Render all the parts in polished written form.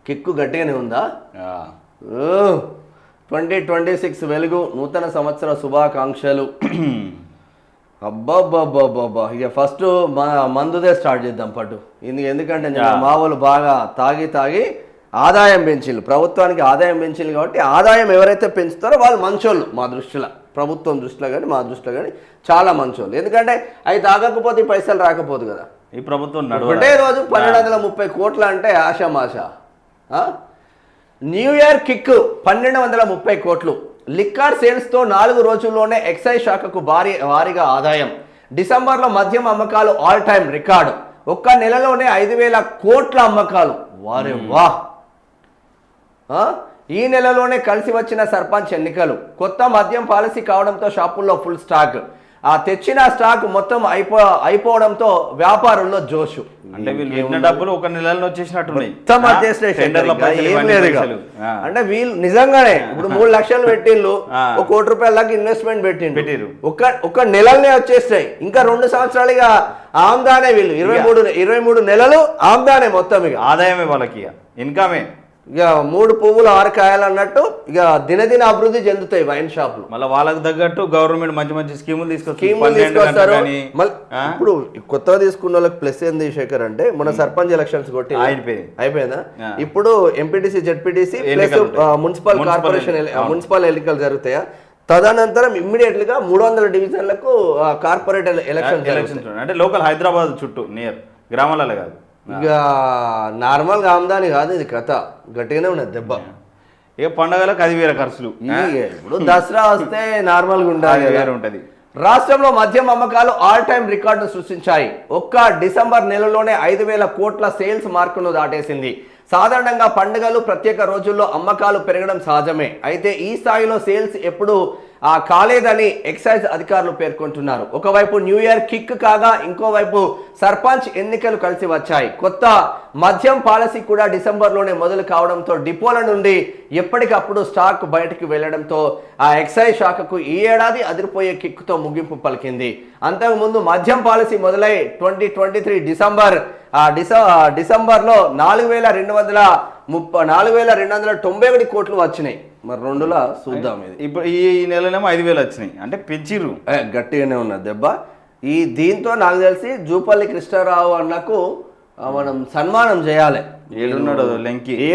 Kick గట్టిగానే ఉందా? 2026 వెలుగు నూతన సంవత్సర శుభాకాంక్షలు. అబ్బాబ్బాబ్బాబ్బా, ఇక ఫస్ట్ మందుదే స్టార్ట్ చేద్దాం పట్టు. ఎందుకంటే మా వాళ్ళు బాగా తాగి ఆదాయం పెంచిళ్ళు, ప్రభుత్వానికి ఆదాయం పెంచిళ్ళు. కాబట్టి ఆదాయం ఎవరైతే పెంచుతారో వాళ్ళు మంచోళ్ళు మా దృష్టిలో, ప్రభుత్వం దృష్టిలో కానీ మా దృష్టిలో కానీ చాలా మంచోళ్ళు. ఎందుకంటే అవి తాగకపోతే పైసలు రాకపోదు కదా. ఈ ప్రభుత్వం ఒకటే రోజు 1230 కోట్ల అంటే ఆశామాష. న్యూ ఇయర్ కిక్ 1230 కోట్లు. లిక్కర్ సేల్స్తో 4 రోజుల్లోనే ఎక్సైజ్ శాఖకు భారీగా ఆదాయం. డిసెంబర్లో మద్యం అమ్మకాలు ఆల్ టైమ్ రికార్డు. ఒక్క నెలలోనే 5,000 కోట్ల అమ్మకాలు. వారే వా! ఈ నెలలోనే కలిసి వచ్చిన సర్పంచ్ ఎన్నికలు. కొత్త మద్యం పాలసీ కావడంతో షాపుల్లో ఫుల్ స్టాక్. తెచ్చిన స్టాక్ మొత్తం అయిపోవడంతో వ్యాపారుల్లో జోషు. అంటే వీళ్ళు డబ్బులు ఒక నెలలో వచ్చేసినట్టున్నాయి. అంటే వీళ్ళు నిజంగానే ఇప్పుడు 3 లక్షలు పెట్టిళ్ళు, 1 కోటి రూపాయల దాకా ఇన్వెస్ట్మెంట్ పెట్టిండ్రు. ఒక నెలలనే వచ్చేస్తాయి. ఇంకా 2 సంవత్సరాలుగా ఆమ్దానే. వీళ్ళు 23 నెలలు ఆమ్దానే మొత్తం. ఇక ఆదాయమే వాళ్ళకి, ఇన్కమే. ఇక 3 పువ్వులు 6 కాయలు అన్నట్టు ఇక దినదిన అభివృద్ధి చెందుతాయి వైన్ షాపులు. మళ్ళీ వాళ్ళకి తగ్గట్టు గవర్నమెంట్ మంచి స్కీములు తీసుకొస్తారు. ఇప్పుడు కొత్తగా తీసుకున్న వాళ్ళకి ప్లస్ ఏంది శేఖర్ అంటే, మన సర్పంచ్ ఎలక్షన్స్ కొట్టి అయిపోయిందా, ఇప్పుడు MPTC ZPTC plus municipal corporation municipal ఎన్నికలు జరుగుతాయా. తదనంతరం ఇమ్మీడియట్ గా 300 డివిజన్లకు కార్పొరేట్ ఎలక్షన్. అంటే లోకల్ హైదరాబాద్ చుట్టూ నియర్ గ్రామాలలో కాదు, ఇక నార్మల్గా ఆమ్దాని కాదు. ఇది కథ గట్టిగానే ఉన్నది దెబ్బ. ఇక పండుగలకు 10,000 ఖర్చులు. ఇప్పుడు దసరా వస్తే నార్మల్గా ఉంటది. రాష్ట్రంలో మద్యం అమ్మకాలు ఆల్ టైమ్ రికార్డు సృష్టించాయి. ఒక్క డిసెంబర్ నెలలోనే 5,000 కోట్ల సేల్స్ మార్కును దాటేసింది. సాధారణంగా పండుగలు ప్రత్యేక రోజుల్లో అమ్మకాలు పెరగడం సహజమే. అయితే ఈ స్థాయిలో సేల్స్ ఎప్పుడు కాలేదని ఎక్సైజ్ అధికారులు పేర్కొంటున్నారు. ఒకవైపు న్యూ ఇయర్ కిక్ కాగా ఇంకోవైపు సర్పంచ్ ఎన్నికలు కలిసి వచ్చాయి. కొత్త మద్యం పాలసీ కూడా డిసెంబర్లోనే మొదలు కావడంతో డిపోల నుండి ఎప్పటికప్పుడు స్టాక్ బయటకు వెళ్లడంతో ఆ ఎక్సైజ్ శాఖకు ఈ ఏడాది అదిరిపోయే కిక్తో ముగింపు పలికింది. అంతకుముందు మద్యం పాలసీ మొదలై 2023 డిసెంబర్లో 4,291 కోట్లు వచ్చినాయి. మరి 2లా చూద్దాం. ఇది ఇప్పుడు ఈ నెలనేమో 5,000 వచ్చినాయి. అంటే పెంచిర్రు, గట్టిగానే ఉన్నది దెబ్బ. దీంతో నాకు తెలిసి జూపల్లి కృష్ణారావు అన్నకు మనం సన్మానం చేయాలి.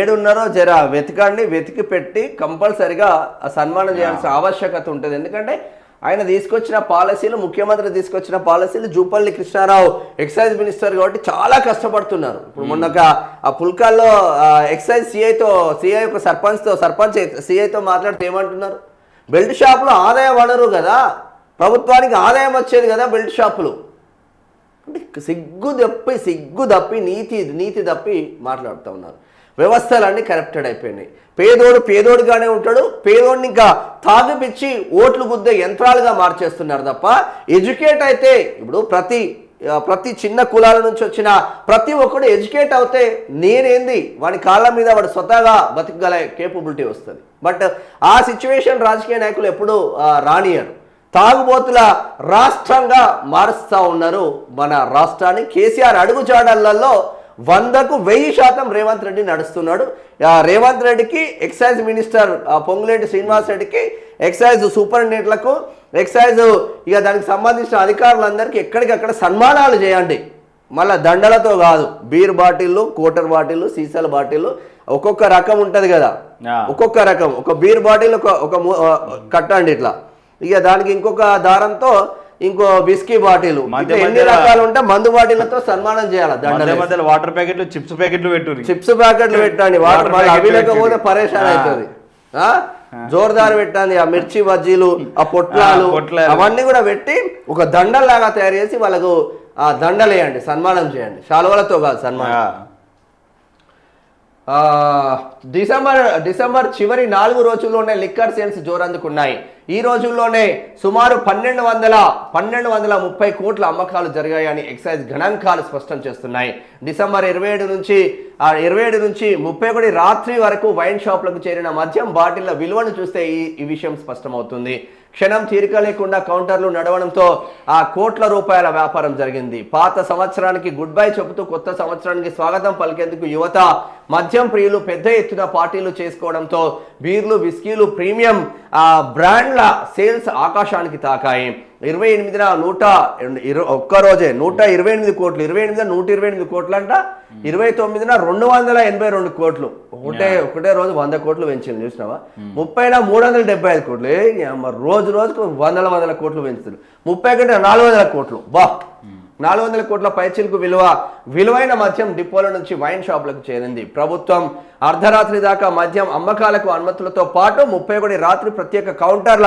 ఏడున్నారో జర వెతకండి, వెతికి పెట్టి కంపల్సరిగా సన్మానం చేయాల్సిన ఆవశ్యకత ఉంటుంది. ఎందుకంటే ఆయన తీసుకొచ్చిన పాలసీలు, ముఖ్యమంత్రి తీసుకొచ్చిన పాలసీలు, జూపల్లి కృష్ణారావు ఎక్సైజ్ మినిస్టర్ కాబట్టి చాలా కష్టపడుతున్నారు. ఇప్పుడు మొన్న ఆ పుల్కాల్లో ఎక్సైజ్ సిఐ ఒక సర్పంచ్ సిఐతో మాట్లాడితే ఏమంటున్నారు, బెల్ట్ షాపులు ఆదాయం వనరు కదా, ప్రభుత్వానికి ఆదాయం వచ్చేది కదా బెల్ట్ షాపులు. అంటే సిగ్గు తప్పి నీతి తప్పి మాట్లాడుతూ ఉన్నారు. వ్యవస్థలన్నీ కరప్టెడ్ అయిపోయినాయి. పేదోడుగానే ఉంటాడు. పేదోడిని ఇంకా తాగిపిచ్చి ఓట్లు గుద్దే యంత్రాలుగా మార్చేస్తున్నారు తప్ప ఎడ్యుకేట్ అయితే, ఇప్పుడు ప్రతి చిన్న కులాల నుంచి వచ్చిన ప్రతి ఒక్కడు ఎడ్యుకేట్ అవుతే నేనేంది వాడి కాళ్ళ మీద వాడు స్వతహాగా బతికగల కేపబిలిటీ వస్తుంది. బట్ ఆ సిచ్యువేషన్ రాజకీయ నాయకులు ఎప్పుడూ రానియరు. తాగుబోతుల రాష్ట్రంగా మారుస్తూ ఉన్నారు మన రాష్ట్రాన్ని. కేసీఆర్ అడుగుజాడళ్లలో 100కు 1000% రేవంత్ రెడ్డి నడుస్తున్నాడు. రేవంత్ రెడ్డికి ఎక్సైజ్ మినిస్టర్ పొంగులేటి శ్రీనివాస్ రెడ్డికి, ఎక్సైజ్ సూపరింటెండెంట్లకు, ఎక్సైజ్ ఇక దానికి సంబంధించిన అధికారులందరికీ ఎక్కడికక్కడ సన్మానాలు చేయండి. మళ్ళీ దండలతో కాదు, బీర్ బాటిళ్ళు, కోటర్ బాటిళ్ళు, సీసాల బాటిళ్ళు, ఒక్కొక్క రకం ఉంటుంది కదా, ఒక్కొక్క రకం. ఒక బీర్ బాటిల్ ఒక కట్టండి ఇట్లా, ఇక దానికి ఇంకొక దారంతో ఇంకో విస్కీ బాటిల్, ఎన్ని రకాలు ఉంటే మందు బాటిళ్లతో సన్మానం చేయాలి. వాటర్ ప్యాకెట్లు, చిప్స్ ప్యాకెట్లు పెట్టండి. వాటర్ అవి లేకపోతే పరేషాన్ అవుతుంది. జోర్దార్ పెట్టండి. ఆ మిర్చి బజ్జీలు, ఆ పొట్లాలు అవన్నీ కూడా పెట్టి ఒక దండల్లాగా తయారు చేసి వాళ్ళకు ఆ దండలేయండి, సన్మానం చేయండి. శాలువలతో కాదు సన్మానం. డిసెంబర్ చివరి 4 రోజుల్లోనే లిక్కర్ సేల్స్ జోరందుకున్నాయి. ఈ రోజుల్లోనే సుమారు 1230 కోట్ల అమ్మకాలు జరిగాయని ఎక్సైజ్ గణాంకాలు స్పష్టం చేస్తున్నాయి. డిసెంబర్ 27 నుంచి 31 రాత్రి వరకు వైన్ షాపులకు చేరిన మద్యం బాటిళ్ల విలువను చూస్తే ఈ విషయం స్పష్టమవుతుంది. క్షణం తీరిక లేకుండా కౌంటర్లు నడవడంతో ఆ కోట్ల రూపాయల వ్యాపారం జరిగింది. పాత సంవత్సరానికి గుడ్ బై చెబుతూ కొత్త సంవత్సరానికి స్వాగతం పలికేందుకు యువత, మద్యం ప్రియులు పెద్ద ఎత్తున పార్టీలు చేసుకోవడంతో బీర్లు, విస్కీలు, ప్రీమియం బ్రాండ్ల సేల్స్ ఆకాశానికి తాకాయి. 28న 128 కోట్లు, 28న 128 కోట్లు అంట, 29న 282 కోట్లు. ఒకటే రోజు 100 కోట్లు పెంచింది చూసినావా? 30న 375 కోట్లు. రోజు రోజుకు వందల కోట్లు పెంచుతారు. 30 కంటే 400 కోట్లు. 400 కోట్ల పైచిలకు విలువైన మద్యం డిపోల నుంచి వైన్ షాపులకు చేరింది. ప్రభుత్వం అర్ధరాత్రి దాకా మద్యం అమ్మకాలకు అనుమతులతో పాటు 31 రాత్రి ప్రత్యేక కౌంటర్ల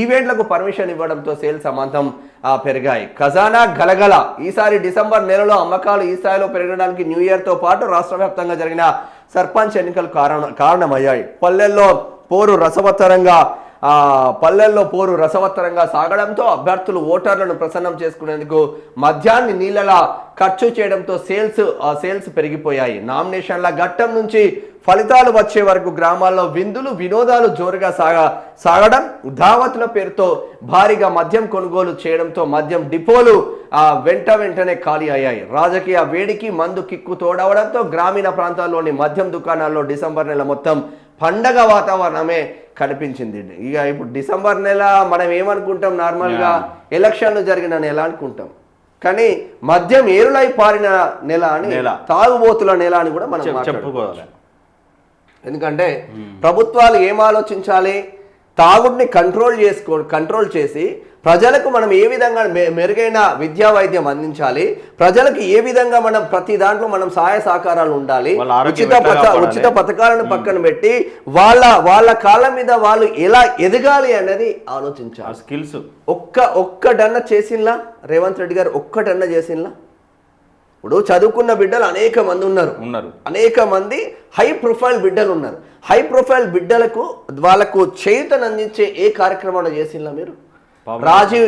ఈవెంట్లకు పర్మిషన్ ఇవ్వడంతో సేల్స్ అమాంతం పెరిగాయి. ఖజానా గలగల. ఈసారి డిసెంబర్ నెలలో అమ్మకాలు ఈ స్థాయిలో పెరగడానికి న్యూ ఇయర్తో పాటు రాష్ట్ర వ్యాప్తంగా జరిగిన సర్పంచ్ ఎన్నికలు కారణమయ్యాయి. పల్లెల్లో పోరు రసవత్తరంగా సాగడంతో అభ్యర్థులు ఓటర్లను ప్రసన్నం చేసుకునేందుకు మద్యాన్ని నీళ్ళలా ఖర్చు చేయడంతో సేల్స్ పెరిగిపోయాయి. నామినేషన్ల ఘట్టం నుంచి ఫలితాలు వచ్చే వరకు గ్రామాల్లో విందులు, వినోదాలు జోరుగా సాగడం, దావతుల పేరుతో భారీగా మద్యం కొనుగోలు చేయడంతో మద్యం డిపోలు వెంటనే ఖాళీ అయ్యాయి. రాజకీయ వేడికి మందు కిక్కు తోడవడంతో గ్రామీణ ప్రాంతాల్లోని మద్యం దుకాణాల్లో డిసెంబర్ నెల మొత్తం పండగ వాతావరణమే కనిపించింది. ఇక ఇప్పుడు డిసెంబర్ నెల మనం ఏమనుకుంటాం, నార్మల్గా ఎలక్షన్లు జరిగిన నెల అనుకుంటాం, కానీ మద్యం ఏరులై పారిన నెల అని, తాగుబోతుల నెల అని కూడా మనం చెప్పుకోవాలి. ఎందుకంటే ప్రభుత్వాలు ఏం ఆలోచించాలి, తాగుడిని కంట్రోల్ చేసి ప్రజలకు మనం ఏ విధంగా మెరుగైన విద్యా వైద్యం అందించాలి, ప్రజలకు ఏ విధంగా మనం ప్రతి దాంట్లో మనం సహాయ సహకారాలు ఉండాలి, ఉచిత పథకాలను పక్కన పెట్టి వాళ్ళ కాళ్ళ మీద వాళ్ళు ఎలా ఎదగాలి అనేది ఆలోచించాలి. స్కిల్స్ ఒక్కటన్నా చేసినలా రేవంత్ రెడ్డి గారు, ఒక్కటన్నా చేసినలా? ఇప్పుడు చదువుకున్న బిడ్డలు అనేక మంది ఉన్నారు, అనేక మంది హై ప్రొఫైల్ బిడ్డలు ఉన్నారు. హై ప్రొఫైల్ బిడ్డలకు వాళ్ళకు చేయూతను అందించే ఏ కార్యక్రమాలు చేసినలా మీరు? రాజీవ్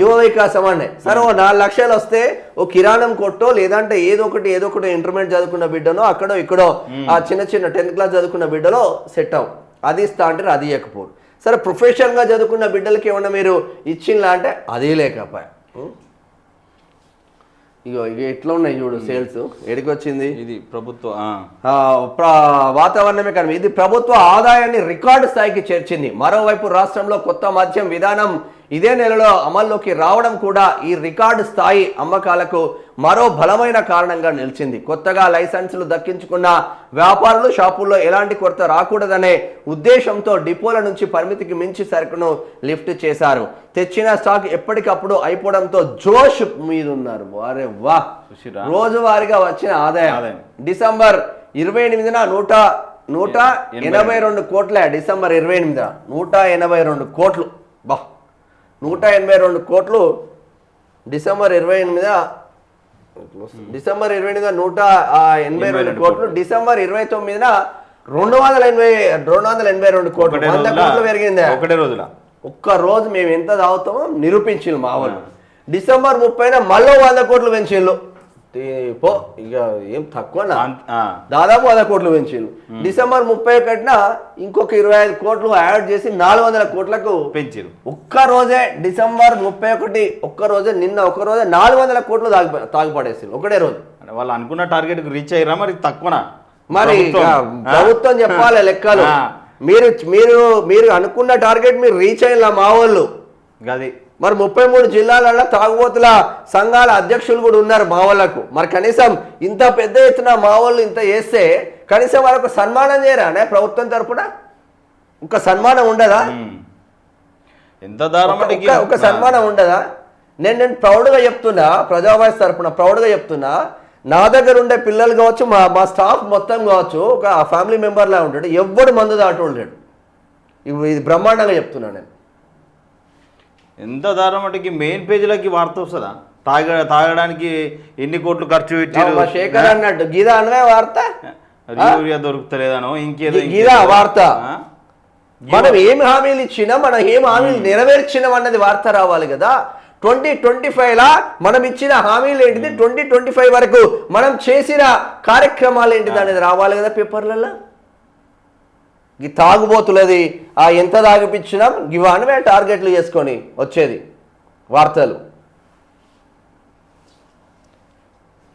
యువ వికాసం అండి. సరే, ఓ 4 లక్షలు వస్తే ఓ కిరాణం కొట్టో లేదంటే ఏదో ఒకటి ఇంటర్మీడియట్ చదువుకున్న బిడ్డనో అక్కడో ఇక్కడో ఆ చిన్న 10th క్లాస్ చదువుకున్న బిడ్డలో సెట్ అవు, అది ఇస్తా అంటే అది ఇవ్వకపోరు. సరే, ప్రొఫెషనల్గా చదువుకున్న బిడ్డలకి ఏమన్నా మీరు ఇచ్చిందా అంటే అది లేకపోయా. ఇక ఎట్లా ఉన్నాయి చూడు సేల్స్, ఎడికి వచ్చింది. ఇది ప్రభుత్వ వాతావరణమే కానీ ఇది ప్రభుత్వ ఆదాయాన్ని రికార్డు స్థాయికి చేర్చింది. మరోవైపు రాష్ట్రంలో కొత్త మద్యం విధానం ఇదే నెలలో అమల్లోకి రావడం కూడా ఈ రికార్డు స్థాయి అమ్మకాలకు మరో బలమైన కారణంగా నిలిచింది. కొత్తగా లైసెన్సులు దక్కించుకున్న వ్యాపారులు షాపుల్లో ఎలాంటి కొరత రాకూడదనే ఉద్దేశంతో డిపోల నుంచి పరిమితికి మించి సరుకును లిఫ్ట్ చేశారు. తెచ్చిన స్టాక్ ఎప్పటికప్పుడు అయిపోవడంతో జోష్ మీద ఉన్నారు. వారే వా, రోజువారీగా వచ్చిన ఆదాయం డిసెంబర్ 28న 182 కోట్ల. డిసెంబర్ 28న 182 కోట్లు. 182 కోట్లు డిసెంబర్ 28న 182 కోట్లు. డిసెంబర్ 29న 282 కోట్లు. 100 కోట్లు పెరిగింది ఒకటే రోజుల. ఒక్క రోజు మేము ఎంత తాగుతామో నిరూపించిండు మా వాళ్ళు. డిసెంబర్ 30న మళ్ళీ 100 కోట్లు పెంచిళ్ళు. ఇక ఏం తక్కువనా, దాదాపు 100 కోట్లు పెంచిళ్ళు. డిసెంబర్ 31న ఇంకొక 25 కోట్లు యాడ్ చేసి 400 కోట్లకు పెంచారు. ఒక్క రోజే డిసెంబర్ 31 ఒక్క రోజే, నిన్న ఒక్క రోజే 400 కోట్లు తాగిపడేసి ఒకటే రోజు. వాళ్ళు అనుకున్న టార్గెట్ రీచ్ అయ్యారా మరి తక్కువనా? మరి ప్రభుత్వం చెప్పాలి లెక్కలు. మీరు అనుకున్న టార్గెట్ మీరు రీచ్ అయ్యాల మా వాళ్ళు. అది మరి 33 జిల్లాలలో తాగుబోతుల సంఘాల అధ్యక్షులు కూడా ఉన్నారు మా వాళ్ళకు. మరి కనీసం ఇంత పెద్ద ఎత్తున మా వాళ్ళు ఇంత చేస్తే కనీసం వాళ్ళకు సన్మానం చేయరా ప్రభుత్వం తరపున? ఒక సన్మానం ఉండదా? ఎంత దారుణంగా ఒక సన్మానం ఉండదా? నేను ప్రౌడ్గా చెప్తున్నా, ప్రజావాయిస్ తరపున ప్రౌడ్గా చెప్తున్నా, నా దగ్గర ఉండే పిల్లలు కావచ్చు, మా స్టాఫ్ మొత్తం కావచ్చు, ఒక ఫ్యామిలీ మెంబర్లా ఉంటాడు, ఎవ్వడు మందు దాటోలేడు. ఇది బ్రహ్మాండంగా చెప్తున్నా నేను. ఎంత దారుణంకి మెయిన్ పేజీలకి వార్త వస్తుందా? తాగడానికి ఎన్ని కోట్లు ఖర్చు పెట్టారు శేఖర్ అన్నట్టు గీదా అనే వార్త, యూరియా దొరుకుతలేదనో ఇంకేదో గీదా వార్త. మనం ఏమి హామీలు ఇచ్చినా, మనం ఏం హామీలు నెరవేర్చినాం అన్నది వార్త రావాలి కదా. 2025లా మనం ఇచ్చిన హామీలు ఏంటిది, 2025 వరకు మనం చేసిన కార్యక్రమాలు ఏంటిది అనేది రావాలి కదా పేపర్లలో. ఈ తాగుబోతులది ఎంత తాగిపించినా ఇవన్నీ మేము టార్గెట్లు చేసుకొని వచ్చేది వార్తలు.